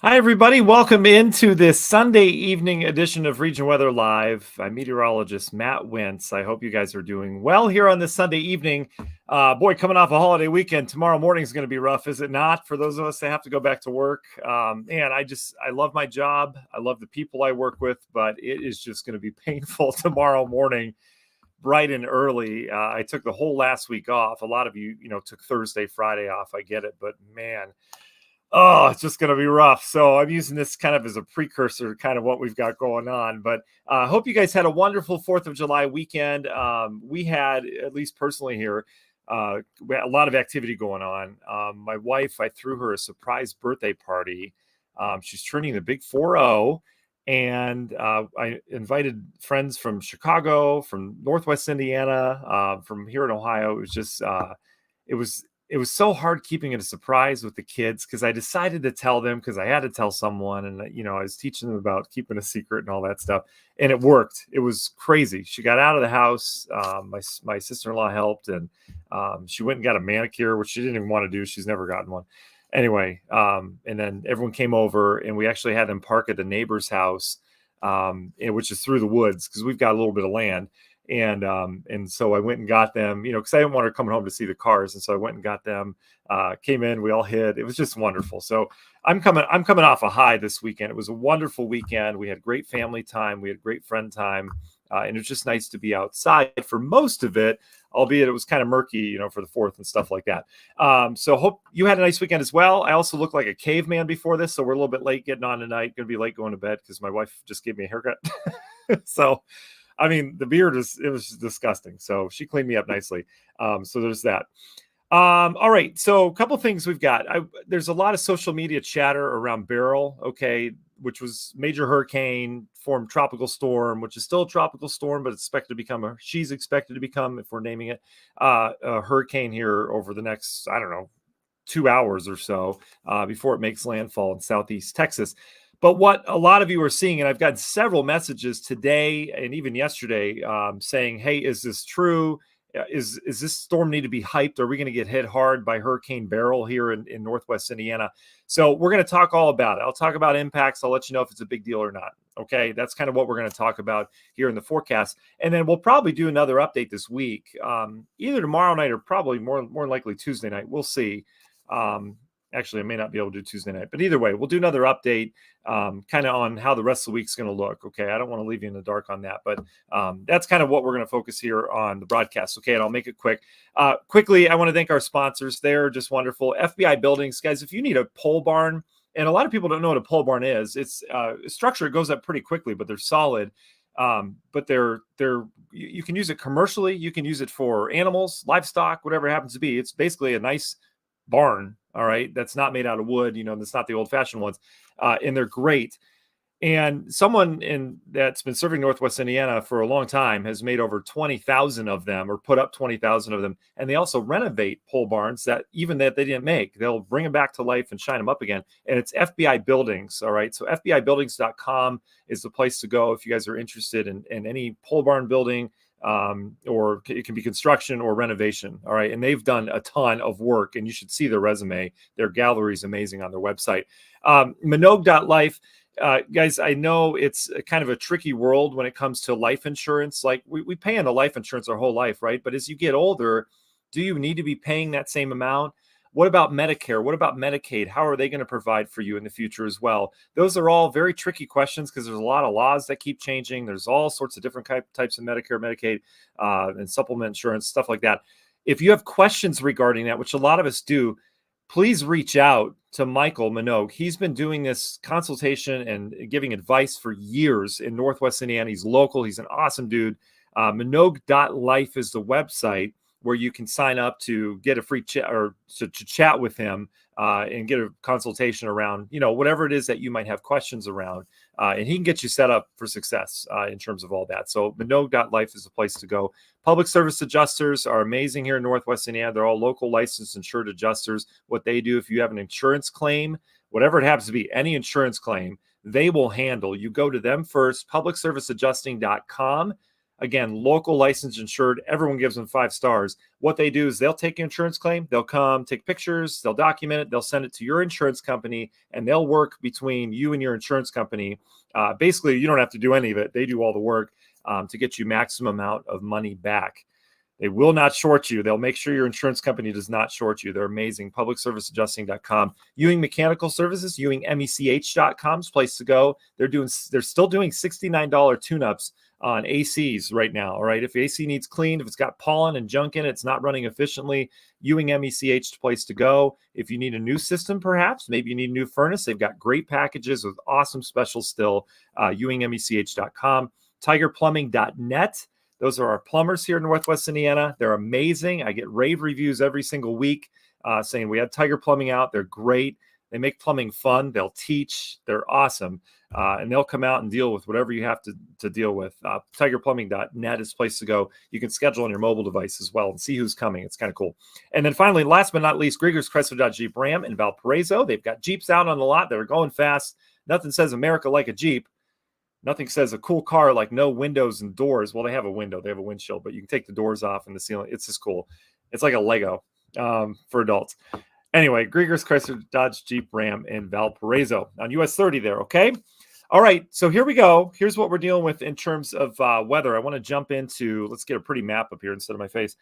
Hi, everybody. Welcome into this Sunday evening edition of Region Weather Live. I'm meteorologist Matt Wentz. I hope you guys are doing well here on this Sunday evening. Boy, coming off a holiday weekend, tomorrow morning is going to be rough, is it not? For those of us that have to go back to work. Man, I love my job. I love the people I work with, but it is just going to be painful tomorrow morning, bright and early. I took the whole last week off. A lot of you, took Thursday, Friday off. I get it, but man, oh, it's just going to be rough. So I'm using this kind of as a precursor to kind of what we've got going on. But I hope you guys had a wonderful 4th of July weekend. We had, at least personally here, we had a lot of activity going on. My wife, I threw her a surprise birthday party. She's turning the big 4-0. And I invited friends from Chicago, from Northwest Indiana, from here in Ohio. It was just, it was it was so hard keeping it a surprise with the kids because I decided to tell them because I had to tell someone, and I was teaching them about keeping a secret and all that stuff, and it worked. It was crazy. She got out of the house. My sister-in-law helped, and she went and got a manicure, which she didn't even want to do. She's never gotten one. Anyway, and then everyone came over, and we actually had them park at the neighbor's house, which is through the woods because we've got a little bit of land. And so I went and got them, because I didn't want her coming home to see the cars. And so I went and got them, came in, we all hid. It was just wonderful. So I'm coming off a high this weekend. It was a wonderful weekend. We had great family time. We had great friend time. And it was just nice to be outside for most of it, albeit it was kind of murky, for the 4th and stuff like that. So hope you had a nice weekend as well. I also look like a caveman before this, so we're a little bit late getting on tonight. Going to be late going to bed because my wife just gave me a haircut. So I mean, the beard it was disgusting. So she cleaned me up nicely. So there's that. All right. So a couple things we've got. There's a lot of social media chatter around Beryl, okay, which was major hurricane, formed tropical storm, which is still a tropical storm, but she's expected to become, if we're naming it, a hurricane here over the next, I don't know, 2 hours or so before it makes landfall in southeast Texas. But what a lot of you are seeing, and I've gotten several messages today and even yesterday saying, hey, is this true? Is this storm need to be hyped? Are we going to get hit hard by Hurricane Beryl here in Northwest Indiana? So we're going to talk all about it. I'll talk about impacts. I'll let you know if it's a big deal or not. Okay, that's kind of what we're going to talk about here in the forecast. And then we'll probably do another update this week, either tomorrow night or probably more likely Tuesday night. We'll see. Actually, I may not be able to do Tuesday night, but either way, we'll do another update kind of on how the rest of the week's going to look. Okay. I don't want to leave you in the dark on that, but that's kind of what we're going to focus here on the broadcast. Okay. And I'll make it quick. Quickly, I want to thank our sponsors. They're just wonderful. FBI Buildings, guys, if you need a pole barn, and a lot of people don't know what a pole barn is, it's a structure. It goes up pretty quickly, but they're solid. But you can use it commercially. You can use it for animals, livestock, whatever it happens to be. It's basically a nice barn. All right. That's not made out of wood. That's not the old fashioned ones. And they're great. And someone that's been serving Northwest Indiana for a long time has made over 20,000 of them, or put up 20,000 of them. And they also renovate pole barns that they didn't make. They'll bring them back to life and shine them up again. And it's FBI Buildings. All right. So FBIbuildings.com is the place to go if you guys are interested in any pole barn building. Or it can be construction or renovation. All right. And they've done a ton of work, and you should see their resume. Their gallery is amazing on their website. Minogue.life. Guys, I know it's kind of a tricky world when it comes to life insurance. Like we pay into life insurance our whole life, right? But as you get older, do you need to be paying that same amount? What about Medicare? What about Medicaid? How are they going to provide for you in the future as well? Those are all very tricky questions because there's a lot of laws that keep changing. There's all sorts of different types of Medicare, Medicaid, and supplement insurance, stuff like that. If you have questions regarding that, which a lot of us do, please reach out to Michael Minogue. He's been doing this consultation and giving advice for years in Northwest Indiana. He's local. He's an awesome dude. Minogue.life is the website where you can sign up to get a free chat or to chat with him and get a consultation around, whatever it is that you might have questions around. And he can get you set up for success in terms of all that. So Minogue.life is the place to go. Public service adjusters are amazing here in Northwest Indiana. They're all local licensed insured adjusters. What they do, if you have an insurance claim, whatever it happens to be, any insurance claim, they will handle. You go to them first, publicserviceadjusting.com. Again, local licensed insured, everyone gives them 5 stars. What they do is they'll take your insurance claim, they'll come take pictures, they'll document it, they'll send it to your insurance company, and they'll work between you and your insurance company. Basically, you don't have to do any of it. They do all the work to get you maximum amount of money back. They will not short you. They'll make sure your insurance company does not short you. They're amazing. Publicserviceadjusting.com. Ewing Mechanical Services, EwingMech.com is a place to go. They're still doing $69 tune-ups on ACs right now. All right. If AC needs cleaned, if it's got pollen and junk in it, it's not running efficiently, Ewing MECH is the place to go. If you need a new system, perhaps, maybe you need a new furnace, they've got great packages with awesome specials still. EwingMech.com. TigerPlumbing.net. Those are our plumbers here in Northwest Indiana. They're amazing. I get rave reviews every single week saying we had Tiger Plumbing out. They're great. They make plumbing fun. They'll teach. They're awesome. And they'll come out and deal with whatever you have to deal with. TigerPlumbing.net is a place to go. You can schedule on your mobile device as well and see who's coming. It's kind of cool. And then finally, last but not least, Grieger's Chrysler Dodge Jeep Ram in Valparaiso. They've got Jeeps out on the lot that are going fast. Nothing says America like a Jeep. Nothing says a cool car like no windows and doors. Well, they have a window. They have a windshield, but you can take the doors off and the ceiling. It's just cool. It's like a Lego for adults. Anyway, Grieger's Chrysler Dodge Jeep Ram in Valparaiso on US 30 there, okay? All right, so here we go. Here's what we're dealing with in terms of weather. I want to jump into, let's get a pretty map up here instead of my face.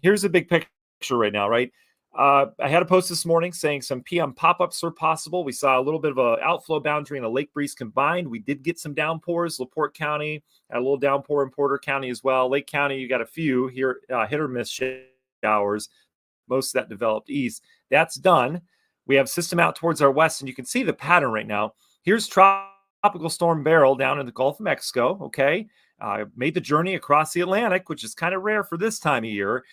Here's a big picture right now, right? I had a post this morning saying some PM pop-ups were possible. We saw a little bit of an outflow boundary and a lake breeze combined. We did get some downpours. LaPorte County had a little downpour in Porter County as well. Lake County, you got a few here, hit or miss showers. Most of that developed east. That's done. We have system out towards our west, and you can see the pattern right now. Here's Tropical Storm Beryl down in the Gulf of Mexico, okay? Made the journey across the Atlantic, which is kind of rare for this time of year.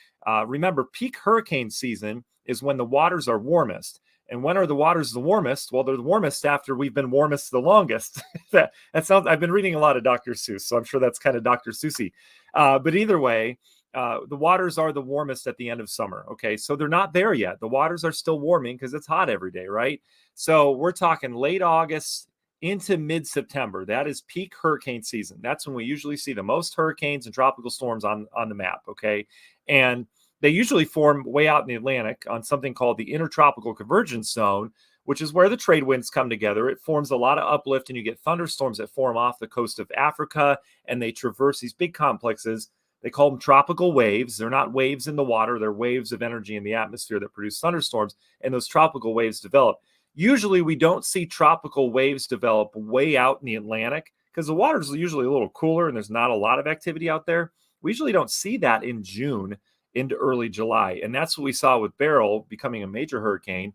Remember, peak hurricane season is when the waters are warmest. And when are the waters the warmest? Well, they're the warmest after we've been warmest the longest. that sounds. I've been reading a lot of Dr. Seuss, so I'm sure that's kind of Dr. Seussy. But either way, the waters are the warmest at the end of summer. Okay, so they're not there yet. The waters are still warming because it's hot every day, right? So we're talking late August into mid-September. That is peak hurricane season. That's when we usually see the most hurricanes and tropical storms on the map. Okay, and they usually form way out in the Atlantic on something called the Intertropical Convergence Zone, which is where the trade winds come together. It forms a lot of uplift, and you get thunderstorms that form off the coast of Africa, and they traverse these big complexes. They call them tropical waves. They're not waves in the water. They're waves of energy in the atmosphere that produce thunderstorms, and those tropical waves develop. Usually, we don't see tropical waves develop way out in the Atlantic because the water is usually a little cooler, and there's not a lot of activity out there. We usually don't see that in June into early July. And that's what we saw with Beryl becoming a major hurricane,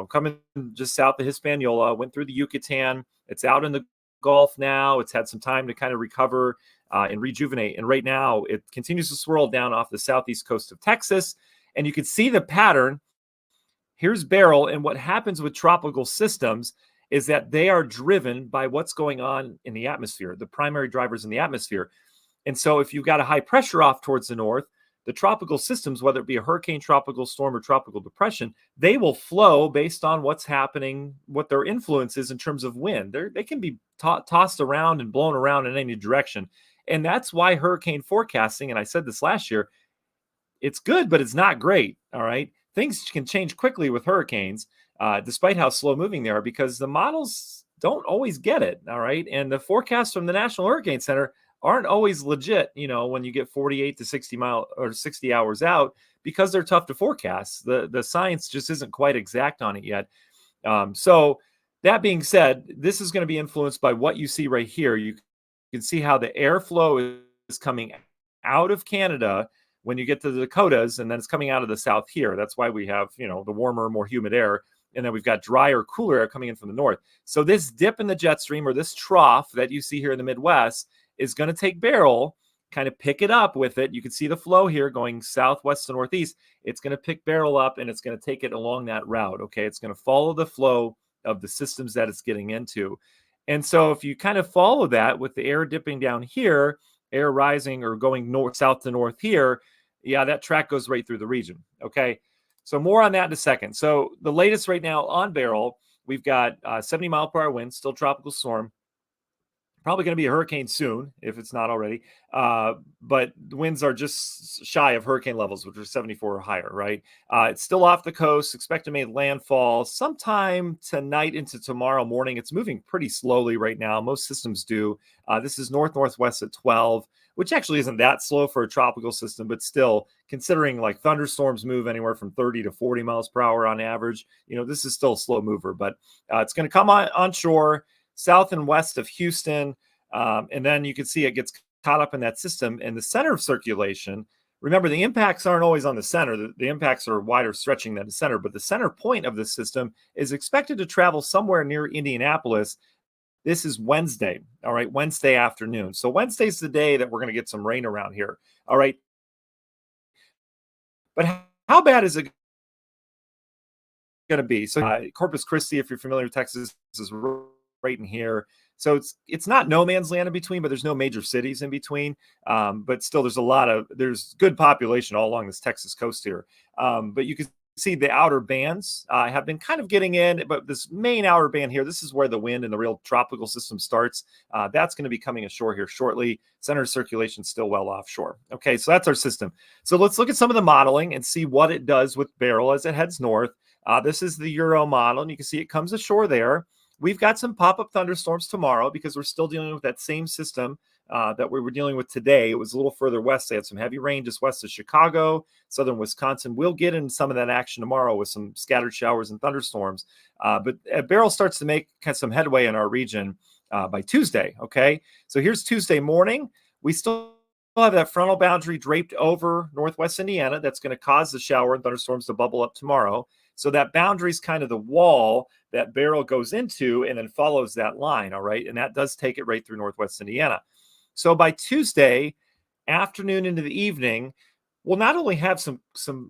coming just south of Hispaniola, went through the Yucatan. It's out in the Gulf now. It's had some time to kind of recover and rejuvenate. And right now it continues to swirl down off the southeast coast of Texas. And you can see the pattern. Here's Beryl. And what happens with tropical systems is that they are driven by what's going on in the atmosphere, the primary drivers in the atmosphere. And so if you've got a high pressure off towards the north, the tropical systems, whether it be a hurricane, tropical storm, or tropical depression, they will flow based on what's happening, what their influence is in terms of wind. They can be tossed around and blown around in any direction. And that's why hurricane forecasting, and I said this last year, it's good, but it's not great, all right? Things can change quickly with hurricanes, despite how slow moving they are, because the models don't always get it, all right? And the forecasts from the National Hurricane Center aren't always legit, when you get 48 to 60 hours out, because they're tough to forecast. The science just isn't quite exact on it yet. So that being said, this is going to be influenced by what you see right here. You can see how the airflow is coming out of Canada when you get to the Dakotas, and then it's coming out of the south here. That's why we have, the warmer, more humid air. And then we've got drier, cooler air coming in from the north. So this dip in the jet stream, or this trough that you see here in the Midwest, is going to take Beryl, kind of pick it up with it. You can see the flow here going southwest to northeast. It's going to pick Beryl up, and it's going to take it along that route. Okay, it's going to follow the flow of the systems that it's getting into. And so if you kind of follow that with the air dipping down here, air rising or going south to north here, yeah, that track goes right through the region. Okay, so more on that in a second. So the latest right now on Beryl, we've got 70 mile per hour winds, still tropical storm. Probably going to be a hurricane soon, if it's not already. But the winds are just shy of hurricane levels, which are 74 or higher, right? It's still off the coast. Expect to make landfall sometime tonight into tomorrow morning. It's moving pretty slowly right now. Most systems do. This is north-northwest at 12, which actually isn't that slow for a tropical system, but still, considering like thunderstorms move anywhere from 30 to 40 miles per hour on average, this is still a slow mover, but it's going to come on shore south and west of Houston. And then you can see it gets caught up in that system in the center of circulation. Remember, the impacts aren't always on the center. The impacts are wider stretching than the center, but the center point of the system is expected to travel somewhere near Indianapolis. This is Wednesday, all right, Wednesday afternoon. So Wednesday's the day that we're going to get some rain around here, all right? But how bad is it going to be? So Corpus Christi, if you're familiar with Texas, is right in here. So it's not no man's land in between, but there's no major cities in between. But still, there's good population all along this Texas coast here. But you can see the outer bands have been kind of getting in, but this main outer band here, this is where the wind and the real tropical system starts. That's going to be coming ashore here shortly. Center of circulation still well offshore. Okay, so that's our system. So let's look at some of the modeling and see what it does with Beryl as it heads north. This is the Euro model, and you can see it comes ashore there. We've got some pop-up thunderstorms tomorrow because we're still dealing with that same system that we were dealing with today. It was a little further west. They had some heavy rain just west of Chicago, southern Wisconsin. We'll get in some of that action tomorrow with some scattered showers and thunderstorms. But Beryl starts to make kind of some headway in our region by Tuesday, okay? So here's Tuesday morning. We still have that frontal boundary draped over northwest Indiana. That's going to cause the shower and thunderstorms to bubble up tomorrow. So that boundary is kind of the wall that Beryl goes into and then follows that line, all right? And that does take it right through northwest Indiana. So by Tuesday afternoon into the evening, we'll not only have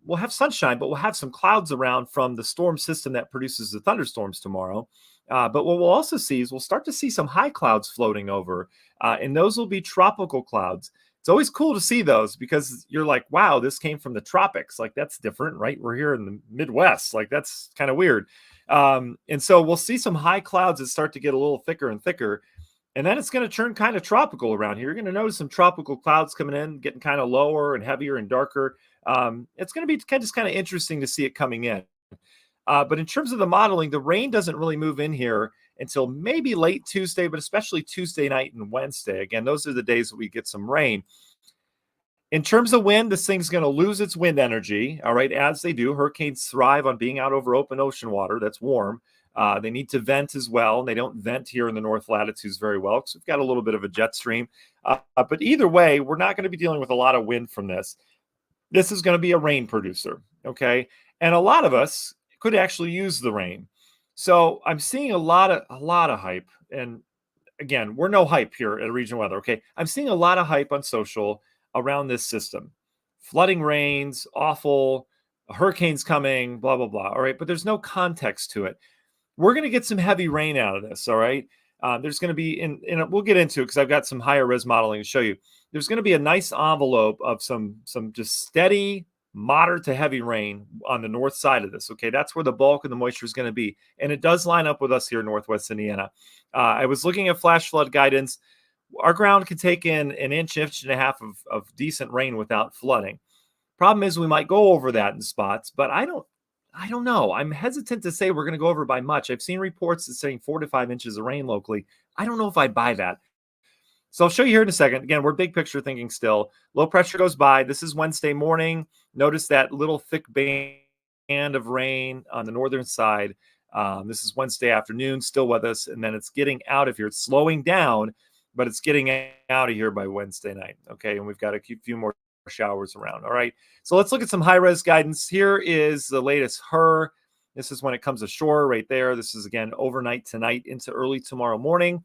we'll have sunshine, but we'll have some clouds around from the storm system that produces the thunderstorms tomorrow. But what we'll also see is we'll start to see some high clouds floating over, and those will be tropical clouds. It's always cool to see those because you're like, wow, this came from the tropics. Like, that's different, right? We're here in the Midwest. Like, that's kind of weird. And so we'll see some high clouds that start to get a little thicker and thicker. And then it's going to turn kind of tropical around here. You're going to notice some tropical clouds coming in, getting kind of lower and heavier and darker. It's going to be kind of interesting to see it coming in. But in terms of the modeling, the rain doesn't really move in here until maybe late Tuesday, but especially Tuesday night and Wednesday. Again, those are the days that we get some rain. In terms of wind, this thing's going to lose its wind energy, all right, as they do. Hurricanes thrive on being out over open ocean water that's warm. They need to vent as well, and they don't vent here in the north latitudes very well because we've got a little bit of a jet stream. But either way, we're not going to be dealing with a lot of wind from this. This is going to be a rain producer, okay? And a lot of us could actually use the rain. So I'm seeing a lot of hype. And again, we're no hype here at Regional Weather, okay? I'm seeing a lot of hype on social around this system. Flooding rains, awful, hurricanes coming, blah, blah, blah. All right, but there's no context to it. We're going to get some heavy rain out of this, all right? There's going to be, and we'll get into it because I've got some higher res modeling to show you. There's going to be a nice envelope of some just steady, moderate to heavy rain on the north side of this, okay? That's where the bulk of the moisture is going to be. And it does line up with us here in northwest Indiana. I was looking at flash flood guidance. Our ground can take in an inch and a half of decent rain without flooding. Problem is we might go over that in spots, but I don't know. I'm hesitant to say we're going to go over by much. I've seen reports that saying 4 to 5 inches of rain locally. I don't know if I'd buy that. So I'll show you here in a second. Again, we're big picture thinking still. Low pressure goes by. This is Wednesday morning. Notice that little thick band of rain on the northern side. This is Wednesday afternoon, still with us, and then it's getting out of here. It's slowing down, but it's getting out of here by Wednesday night. Okay, and we've got a few more showers around. All right, so let's look at some high-res guidance. Here is the latest HER. This is when it comes ashore right there. This is, again, overnight tonight into early tomorrow morning.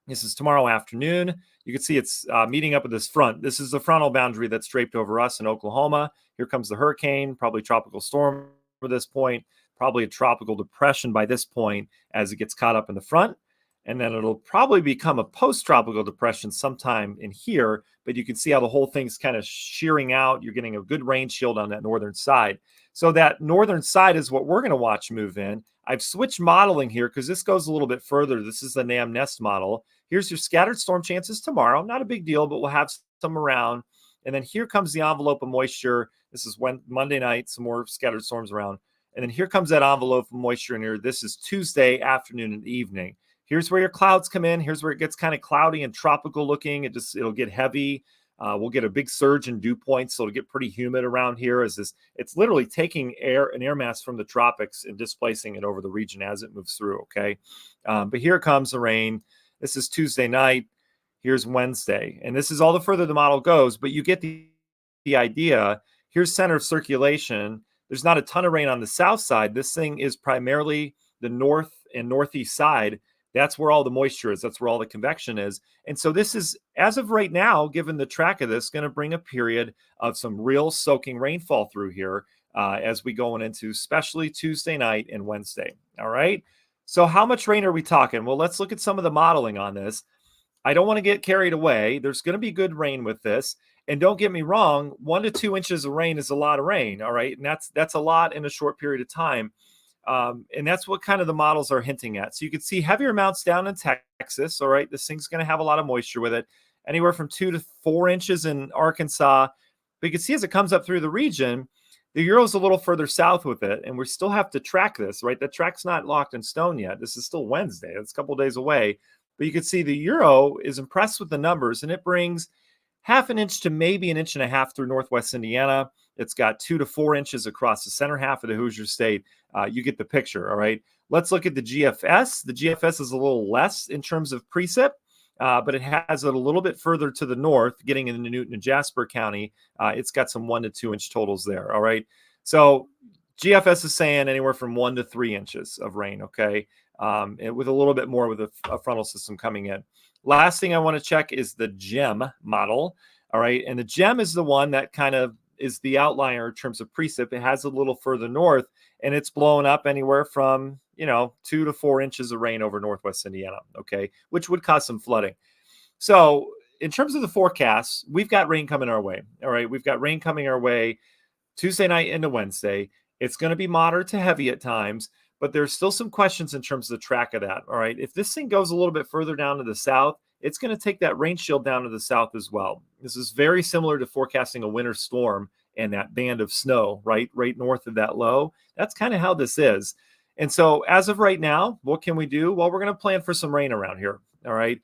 This is tomorrow afternoon. You can see it's meeting up with this front. This is the frontal boundary that's draped over us in Oklahoma. Here comes the hurricane, probably tropical storm at this point, probably a tropical depression by this point as it gets caught up in the front. and then it'll probably become a post-tropical depression sometime in here, but you can see how the whole thing's kind of shearing out. You're getting a good rain shield on that northern side. So that northern side is what we're going to watch move in. I've switched modeling here because this goes a little bit further. This is the NAM Nest model. Here's your scattered storm chances tomorrow. Not a big deal, but we'll have some around. And then here comes the envelope of moisture. This is Monday night, some more scattered storms around. And then here comes that envelope of moisture in here. This is Tuesday afternoon and evening. Here's where your clouds come in. Here's where it gets kind of cloudy and tropical looking. It'll get heavy. We'll get a big surge in dew points, so it'll get pretty humid around here. It's literally taking an air mass from the tropics and displacing it over the region as it moves through. Okay, but here comes the rain. This is Tuesday night. Here's Wednesday, and this is all the further the model goes. But you get the idea. Here's center of circulation. There's not a ton of rain on the south side. This thing is primarily the north and northeast side. That's where all the moisture is. That's where all the convection is. And so this is, as of right now, given the track of this, going to bring a period of some real soaking rainfall through here as we go into especially Tuesday night and Wednesday. All right. So how much rain are we talking? Well, let's look at some of the modeling on this. I don't want to get carried away. There's going to be good rain with this. And don't get me wrong, 1 to 2 inches of rain is a lot of rain. All right. And that's a lot in a short period of time. And that's what kind of the models are hinting at. So you can see heavier amounts down in Texas. All right. This thing's going to have a lot of moisture with it, anywhere from 2 to 4 inches in Arkansas. But you can see as it comes up through the region, the Euro's a little further south with it. And we still have to track this, right? The track's not locked in stone yet. This is still Wednesday. It's a couple of days away. But you can see the Euro is impressed with the numbers, and it brings half an inch to maybe an inch and a half through northwest Indiana. It's got 2 to 4 inches across the center half of the Hoosier State. You get the picture, all right? Let's look at the GFS. The GFS is a little less in terms of precip, but it has it a little bit further to the north, getting into Newton and Jasper County. It's got some 1 to 2 inch totals there, all right? So GFS is saying anywhere from 1 to 3 inches of rain, okay? With a little bit more with a frontal system coming in. Last thing I want to check is the GEM model, all right? And the GEM is the one that kind of is the outlier in terms of precip. It has a little further north, and it's blowing up anywhere from, 2 to 4 inches of rain over northwest Indiana, okay, which would cause some flooding. So in terms of the forecast, we've got rain coming our way, all right? We've got rain coming our way Tuesday night into Wednesday. It's going to be moderate to heavy at times, but there's still some questions in terms of the track of that, all right? If this thing goes a little bit further down to the south, it's going to take that rain shield down to the south as well. This is very similar to forecasting a winter storm and that band of snow, right north of that low. That's kind of how this is. And so as of right now, what can we do? Well, we're going to plan for some rain around here, all right?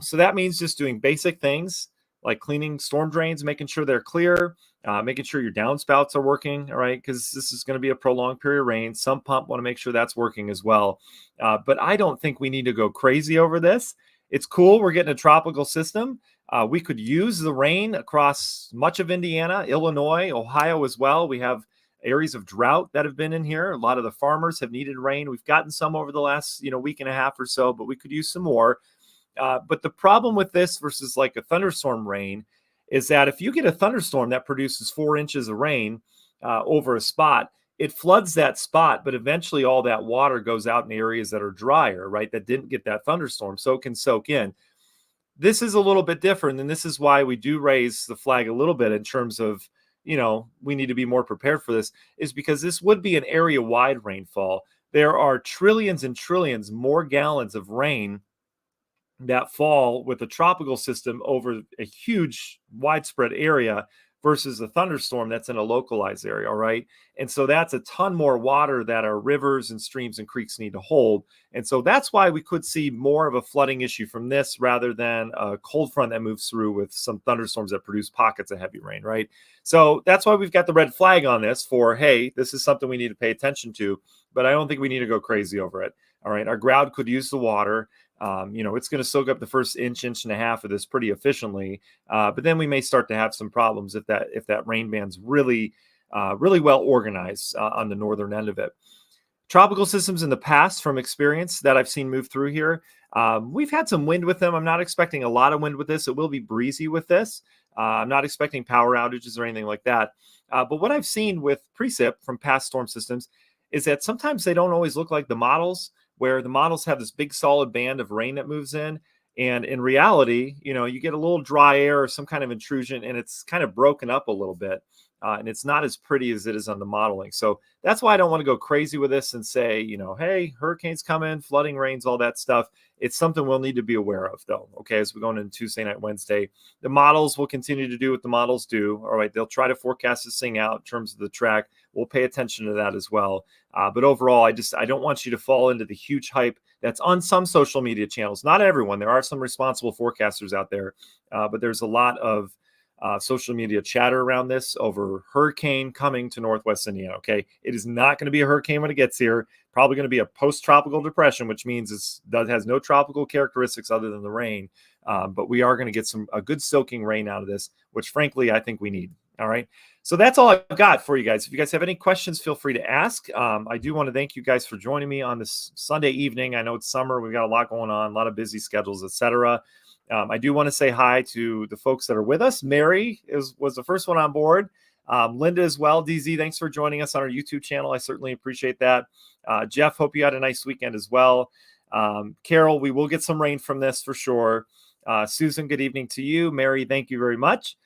So that means just doing basic things like cleaning storm drains, making sure they're clear, making sure your downspouts are working, all right, because this is going to be a prolonged period of rain. Some pump want to make sure that's working as well. But I don't think we need to go crazy over this. It's cool. We're getting a tropical system. We could use the rain across much of Indiana, Illinois, Ohio as well. We have areas of drought that have been in here. A lot of the farmers have needed rain. We've gotten some over the last week and a half or so, but we could use some more. But the problem with this versus like a thunderstorm rain is that if you get a thunderstorm that produces 4 inches of rain over a spot, it floods that spot, but eventually all that water goes out in areas that are drier, right? That didn't get that thunderstorm, so it can soak in. This is a little bit different, and this is why we do raise the flag a little bit in terms of, we need to be more prepared for this, is because this would be an area-wide rainfall. There are trillions and trillions more gallons of rain that fall with a tropical system over a huge widespread area versus a thunderstorm that's in a localized area, all right? And so that's a ton more water that our rivers and streams and creeks need to hold. And so that's why we could see more of a flooding issue from this rather than a cold front that moves through with some thunderstorms that produce pockets of heavy rain, right? So that's why we've got the red flag on this for, hey, this is something we need to pay attention to, but I don't think we need to go crazy over it, all right? Our ground could use the water. It's going to soak up the first inch and a half of this pretty efficiently, but then we may start to have some problems if that rain band's really well organized on the northern end of it. Tropical systems in the past, from experience that I've seen move through here, we've had some wind with them. I'm not expecting a lot of wind with this. It will be breezy with this. I'm not expecting power outages or anything like that. But what I've seen with precip from past storm systems is that sometimes they don't always look like the models. where the models have this big solid band of rain that moves in. And in reality, you get a little dry air or some kind of intrusion, and it's kind of broken up a little bit. And it's not as pretty as it is on the modeling. So that's why I don't want to go crazy with this and say, hey, hurricanes come in, flooding, rains, all that stuff. It's something we'll need to be aware of, though. Okay, as we go into Tuesday night, Wednesday, the models will continue to do what the models do. All right, they'll try to forecast this thing out in terms of the track. We'll pay attention to that as well. But overall, I don't want you to fall into the huge hype that's on some social media channels. Not everyone. There are some responsible forecasters out there, but there's a lot of social media chatter around this over hurricane coming to Northwest Indiana. Okay, it is not going to be a hurricane when it gets here. Probably going to be a post-tropical depression, which means it has no tropical characteristics other than the rain. But we are going to get a good soaking rain out of this, which frankly I think we need. All right. So that's all I've got for you guys. If you guys have any questions, feel free to ask. I do want to thank you guys for joining me on this Sunday evening. I know it's summer. We've got a lot going on, a lot of busy schedules, etc. I do want to say hi to the folks that are with us. Mary was the first one on board. Linda as well. DZ, thanks for joining us on our YouTube channel. I certainly appreciate that. Jeff, hope you had a nice weekend as well. Carol, we will get some rain from this for sure. Susan, good evening to you. Mary, thank you very much.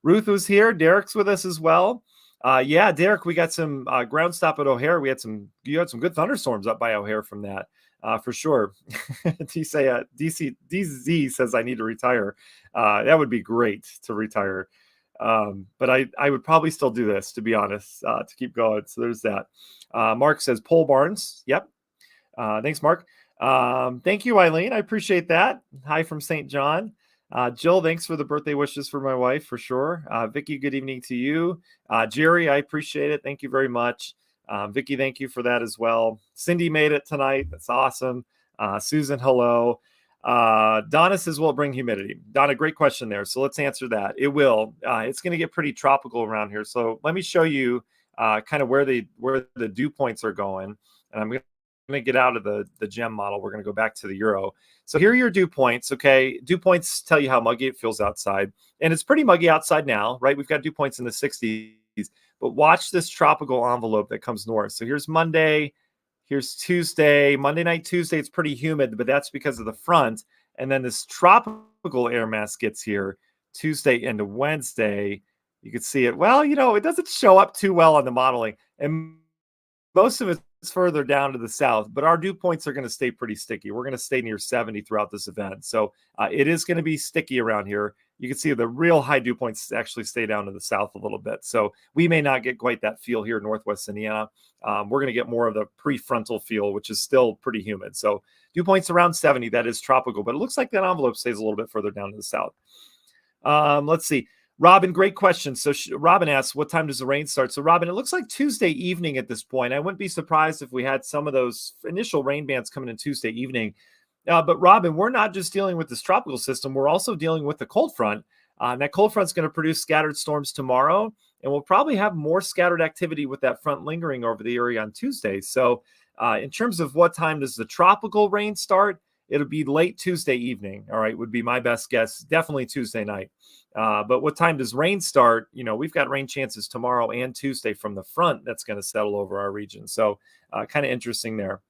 Ruth was here. Derek's with us as well. Yeah, Derek, we got some ground stop at O'Hare. You had some good thunderstorms up by O'Hare from that. For sure. DZ says I need to retire. That would be great to retire. But I would probably still do this, to be honest, to keep going. So there's that. Mark says Pole Barns. Yep. Thanks, Mark. Thank you, Eileen. I appreciate that. Hi from St. John. Jill, thanks for the birthday wishes for my wife, for sure. Vicky, good evening to you. Jerry, I appreciate it. Thank you very much. Vicky, thank you for that as well. Cindy made it tonight. That's awesome. Susan, hello. Donna says, will it bring humidity? Donna, great question there. So let's answer that. It will. It's going to get pretty tropical around here. So let me show you kind of where the dew points are going. And I'm going to get out of the gem model. We're going to go back to the Euro. So here are your dew points. Okay. Dew points tell you how muggy it feels outside. And it's pretty muggy outside now, right? We've got dew points in the 60s. But watch this tropical envelope that comes north. So here's Monday. Here's Tuesday. Monday night, Tuesday, it's pretty humid, but that's because of the front. And then this tropical air mass gets here Tuesday into Wednesday. You can see it. Well, it doesn't show up too well on the modeling. And most of it's further down to the south, but our dew points are going to stay pretty sticky. We're going to stay near 70 throughout this event. So it is going to be sticky around here. You can see the real high dew points actually stay down to the south a little bit. So we may not get quite that feel here in Northwest Indiana. We're going to get more of the prefrontal feel, which is still pretty humid. So dew points around 70, that is tropical, but it looks like that envelope stays a little bit further down to the south. Let's see. Robin, great question. So Robin asks, what time does the rain start? So Robin, it looks like Tuesday evening at this point. I wouldn't be surprised if we had some of those initial rain bands coming in Tuesday evening. But Robin, we're not just dealing with this tropical system. We're also dealing with the cold front. And that cold front is going to produce scattered storms tomorrow. And we'll probably have more scattered activity with that front lingering over the area on Tuesday. So in terms of what time does the tropical rain start, it'll be late Tuesday evening. All right, would be my best guess. Definitely Tuesday night. But what time does rain start? We've got rain chances tomorrow and Tuesday from the front that's going to settle over our region. So kind of interesting there.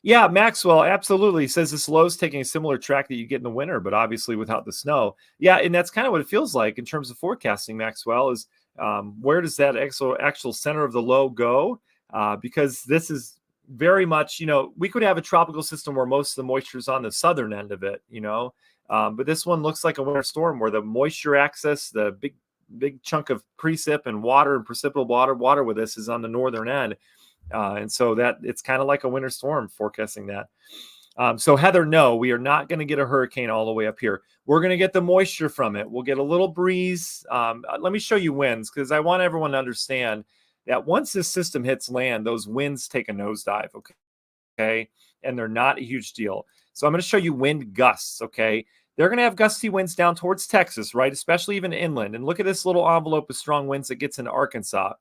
Yeah, Maxwell, absolutely. He says this low is taking a similar track that you get in the winter, but obviously without the snow. Yeah, and that's kind of what it feels like in terms of forecasting, Maxwell, is where does that actual center of the low go? Because this is very much, we could have a tropical system where most of the moisture is on the southern end of it, but this one looks like a winter storm where the moisture access, the big chunk of precip and water and precipitable water with this is on the northern end. And so that it's kind of like a winter storm forecasting that. So Heather, no, we are not going to get a hurricane all the way up here. We're going to get the moisture from it. We'll get a little breeze. Let me show you winds because I want everyone to understand that once this system hits land, those winds take a nosedive. Okay. And they're not a huge deal. So I'm going to show you wind gusts. Okay. They're going to have gusty winds down towards Texas, right? Especially even inland. And look at this little envelope of strong winds that gets into Arkansas,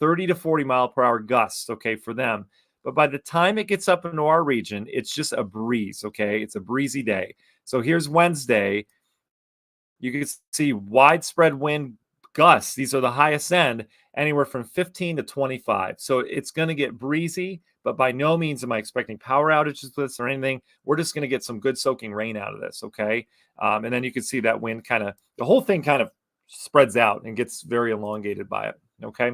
30 to 40 mile per hour gusts. Okay. For them. But by the time it gets up into our region, it's just a breeze, okay? It's a breezy day. So here's Wednesday. You can see widespread wind gusts. These are the highest end. anywhere from 15 to 25. So it's going to get breezy, but by no means am I expecting power outages with this or anything. We're just going to get some good soaking rain out of this, okay? And then you can see that wind kind of, the whole thing kind of spreads out and gets very elongated by it, okay?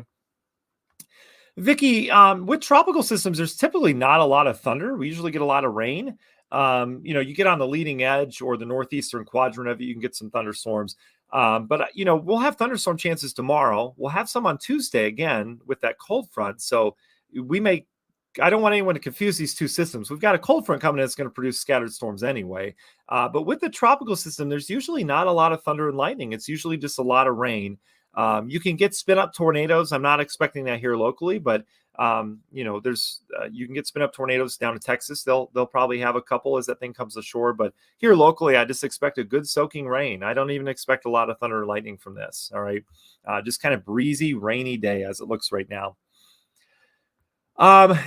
Vicky, with tropical systems, there's typically not a lot of thunder. We usually get a lot of rain. You get on the leading edge or the northeastern quadrant of it, you can get some thunderstorms. But we'll have thunderstorm chances tomorrow. We'll have some on Tuesday again with that cold front. So we may, I don't want anyone to confuse these two systems. We've got a cold front coming in that's going to produce scattered storms anyway. But with the tropical system, there's usually not a lot of thunder and lightning. It's usually just a lot of rain. You can get spin up tornadoes. I'm not expecting that here locally, but there's you can get spin up tornadoes down to Texas. They'll probably have a couple as that thing comes ashore. But here locally, I just expect a good soaking rain. I don't even expect a lot of thunder and lightning from this. All right, just kind of breezy, rainy day as it looks right now.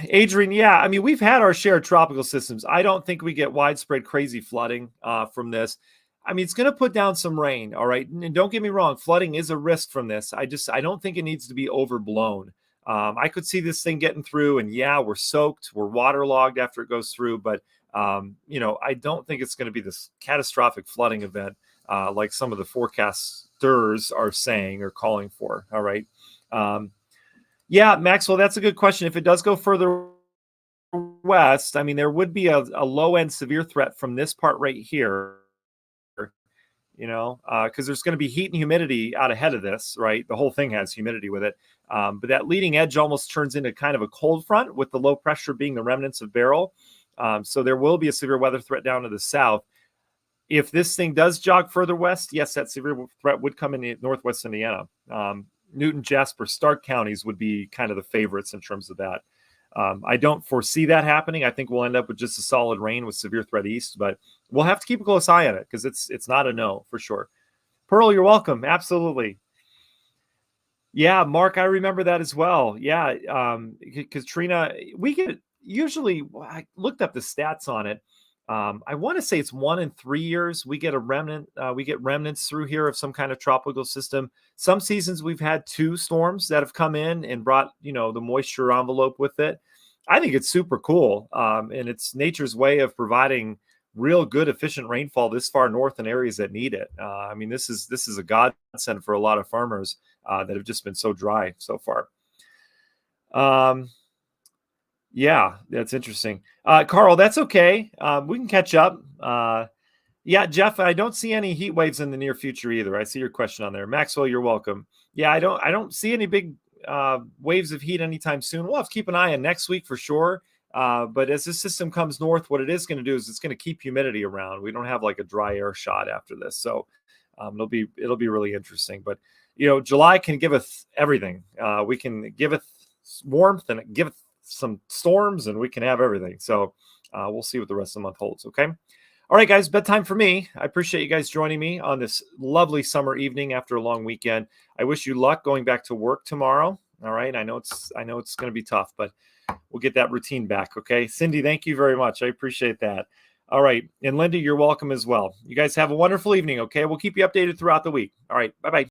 Adrian, yeah, I mean, we've had our share of tropical systems. I don't think we get widespread crazy flooding from this. I mean, it's going to put down some rain, all right? And don't get me wrong, flooding is a risk from this. I don't think it needs to be overblown. I could see this thing getting through, and yeah, we're soaked, we're waterlogged after it goes through, but I don't think it's going to be this catastrophic flooding event like some of the forecasters are saying or calling for, all right? Yeah, Maxwell, that's a good question. If it does go further west, I mean, there would be a low-end severe threat from this part right here, because there's going to be heat and humidity out ahead of this, right? The whole thing has humidity with it. But that leading edge almost turns into kind of a cold front with the low pressure being the remnants of Beryl. So there will be a severe weather threat down to the south. If this thing does jog further west, yes, that severe threat would come in northwest Indiana. Newton, Jasper, Stark counties would be kind of the favorites in terms of that. I don't foresee that happening. I think we'll end up with just a solid rain with severe threat east, but we'll have to keep a close eye on it because it's not a no for sure. Pearl, you're welcome. Absolutely. Yeah, Mark, I remember that as well. Yeah, Katrina, we get usually, I looked up the stats on it. I want to say it's 1 in 3 years we get a remnant. We get remnants through here of some kind of tropical system. Some seasons we've had 2 storms that have come in and brought the moisture envelope with it. I think it's super cool, and it's nature's way of providing real good, efficient rainfall this far north in areas that need it. I mean, this is a godsend for a lot of farmers that have just been so dry so far. Yeah, that's interesting. Carl, that's okay. We can catch up. Yeah, Jeff, I don't see any heat waves in the near future either. I see your question on there. Maxwell, you're welcome. Yeah, I don't see any big waves of heat anytime soon. We'll have to keep an eye on next week for sure. But as this system comes north, what it is going to do is it's going to keep humidity around. We don't have like a dry air shot after this. So it'll be really interesting. But July can give us everything. We can give it warmth and give it some storms, and we can have everything. So we'll see what the rest of the month holds. Okay. All right, guys, bedtime for me. I appreciate you guys joining me on this lovely summer evening after a long weekend. I wish you luck going back to work tomorrow. All right. I know it's going to be tough, but we'll get that routine back. Okay. Cindy, thank you very much. I appreciate that. All right. And Linda, you're welcome as well. You guys have a wonderful evening. Okay. We'll keep you updated throughout the week. All right. Bye-bye.